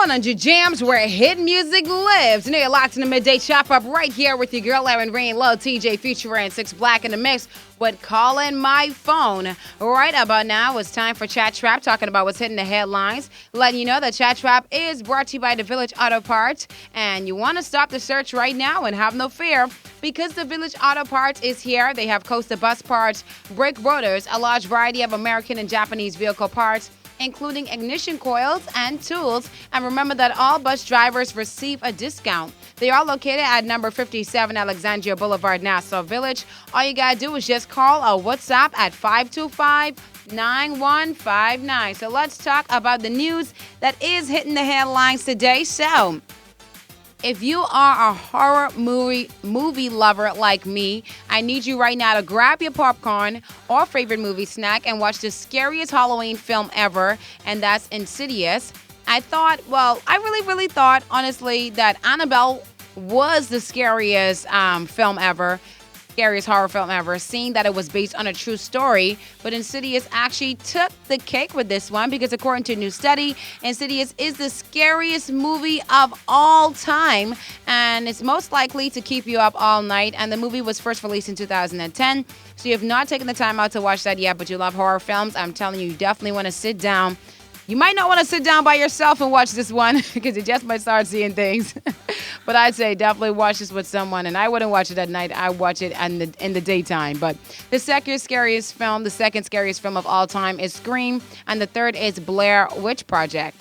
100 jams where hit music lives. You know, you're locked in the midday chop up right here with your girl Erin, Rain, Low, TJ, Future, and 6 Black in the mix with Calling My Phone. Right about now, it's time for Chat Trap, talking about what's hitting the headlines. Letting you know that Chat Trap is brought to you by the Village Auto Parts. And you want to stop the search right now and have no fear, because the Village Auto Parts is here. They have coaster bus parts, brake rotors, a large variety of American and Japanese vehicle parts, including ignition coils and tools. And remember that all bus drivers receive a discount. They are located at number 57 Alexandria Boulevard, Nassau Village. All you gotta do is just call or WhatsApp at 525-9159. So let's talk about the news that is hitting the headlines today. So, if you are a horror movie lover like me, I need you right now to grab your popcorn or favorite movie snack and watch the scariest Halloween film ever, and that's Insidious. I really thought, honestly, that Annabelle was the scariest scariest horror film ever, seeing that it was based on a true story. But Insidious actually took the cake with this one, because according to a new study, Insidious is the scariest movie of all time, and it's most likely to keep you up all night. And the movie was first released in 2010. So you have not taken the time out to watch that yet, but you love horror films, I'm telling you, you definitely want to sit down. You might not want to sit down by yourself and watch this one, because you just might start seeing things. But I'd say definitely watch this with someone. And I wouldn't watch it at night. I watch it in the daytime. But the second scariest film of all time is Scream. And the third is Blair Witch Project.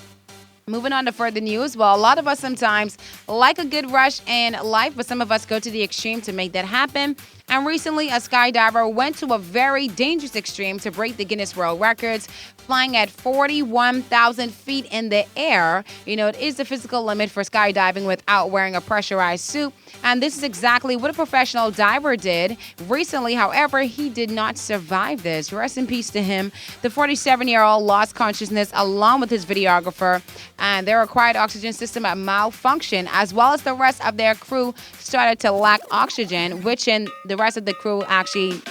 Moving on to further news. Well, a lot of us sometimes like a good rush in life, but some of us go to the extreme to make that happen. And recently, a skydiver went to a very dangerous extreme to break the Guinness World Records, flying at 41,000 feet in the air. You know, it is the physical limit for skydiving without wearing a pressurized suit. And this is exactly what a professional diver did recently. However, he did not survive this. Rest in peace to him. The 47-year-old lost consciousness along with his videographer, and their required oxygen system malfunctioned, as well as the rest of their crew started to lack oxygen, which in the rest of the crew actually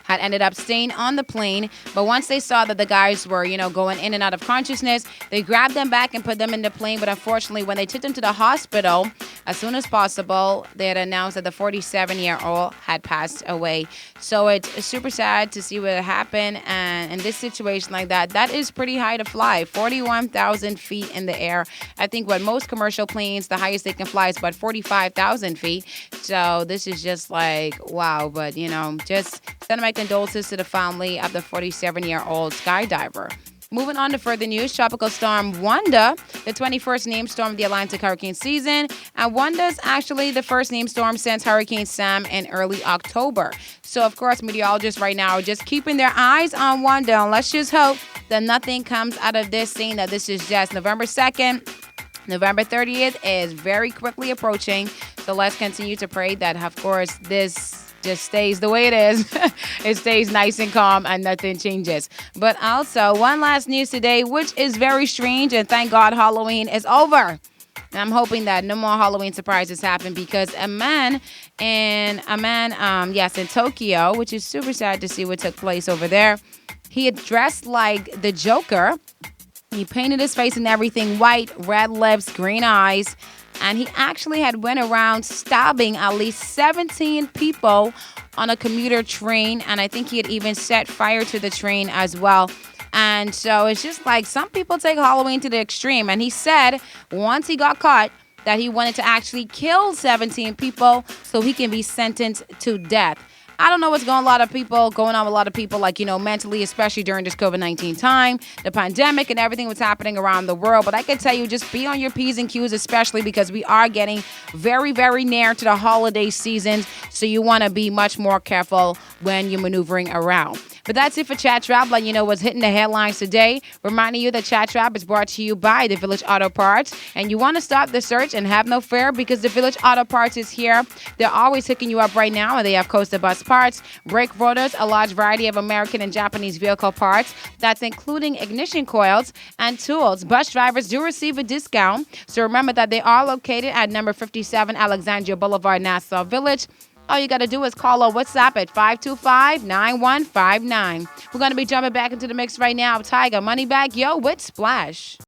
had ended up staying on the plane. But once they saw that the guys were, going in and out of consciousness, they grabbed them back and put them in the plane. But unfortunately, when they took them to the hospital, as soon as possible, they had announced that the 47-year-old had passed away. So it's super sad to see what happened. And in this situation like that, that is pretty high to fly, 41,000 feet in the air. I think what most commercial planes, the highest they can fly is about 45,000 feet. So this is just like, wow. But, just send my condolences to the family of the 47-year-old skydiver. Moving on to further news, Tropical Storm Wanda, the 21st named storm of the Atlantic hurricane season. And Wanda's actually the first named storm since Hurricane Sam in early October. So, of course, meteorologists right now are just keeping their eyes on Wanda. And let's just hope that nothing comes out of this, seeing that this is just November 2nd. November 30th is very quickly approaching. So let's continue to pray that, of course, this just stays the way it is. It stays nice and calm and nothing changes. But also, one last news today, which is very strange, and thank God Halloween is over. And I'm hoping that no more Halloween surprises happen, because a man in Tokyo, which is super sad to see what took place over there. He had dressed like the Joker. He painted his face and everything white, red lips, green eyes. And he actually had went around stabbing at least 17 people on a commuter train. And I think he had even set fire to the train as well. And so it's just like some people take Halloween to the extreme. And he said once he got caught that he wanted to actually kill 17 people so he can be sentenced to death. I don't know what's going on with a lot of people, like, mentally, especially during this COVID-19 time, the pandemic and everything that's happening around the world. But I can tell you, just be on your P's and Q's, especially because we are getting very, very near to the holiday seasons. So you want to be much more careful when you're maneuvering around. But that's it for Chat Trap. Letting you know what's hitting the headlines today. Reminding you that Chat Trap is brought to you by the Village Auto Parts. And you want to stop the search and have no fear, because the Village Auto Parts is here. They're always hooking you up right now. And they have coaster bus parts, brake rotors, a large variety of American and Japanese vehicle parts. That's including ignition coils and tools. Bus drivers do receive a discount. So remember that they are located at number 57 Alexandria Boulevard, Nassau Village. All you got to do is call or WhatsApp at 525-9159. We're going to be jumping back into the mix right now. Tiger, Money Back Yo with Splash.